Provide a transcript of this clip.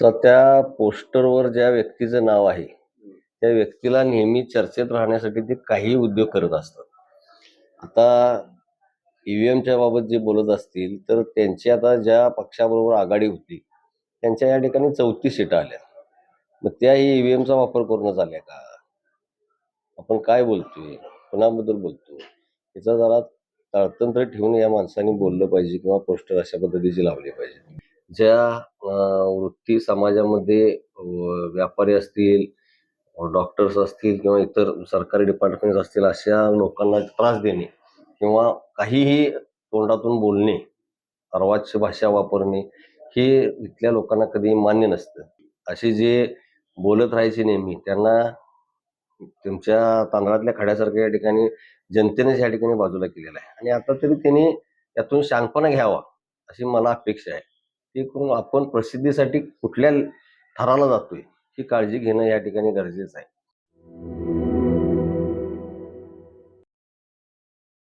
तर त्या पोस्टरवर ज्या व्यक्तीचं नाव आहे त्या व्यक्तीला नेहमी चर्चेत राहण्यासाठी ते काही उद्योग करत असतात. आता ईव्हीएमच्या बाबत जे बोलत असतील तर त्यांची आता ज्या पक्षाबरोबर आघाडी होती त्यांच्या या ठिकाणी 34 सीटा आल्या. मग त्याही ईव्हीएमचा वापर करूनच आल्या का? आपण काय बोलतोय, कोणाबद्दल बोलतो, याचा जरा ताळतंत्र ठेवून या माणसाने बोललं पाहिजे किंवा पोस्टर अशा पद्धतीचे लावले पाहिजे. ज्या वृत्ती समाजामध्ये व्यापारी असतील, डॉक्टर्स असतील किंवा इतर सरकारी डिपार्टमेंट असतील अशा लोकांना त्रास देणे किंवा काहीही तोंडातून बोलणे, अर्वाच्य भाषा वापरणे हे इथल्या लोकांना कधी मान्य नसतं. असे जे बोलत राहायचे नेहमी त्यांना तुमच्या तांदळातल्या खड्यासारख्या या ठिकाणी जनतेनेच या ठिकाणी बाजूला केलेला आहे आणि आता तरी त्यांनी यातून शहाणपणा घ्यावा अशी मला अपेक्षा आहे. ते करून आपण प्रसिद्धीसाठी कुठल्या थराला जातोय ही काळजी घेणं या ठिकाणी गरजेचं आहे.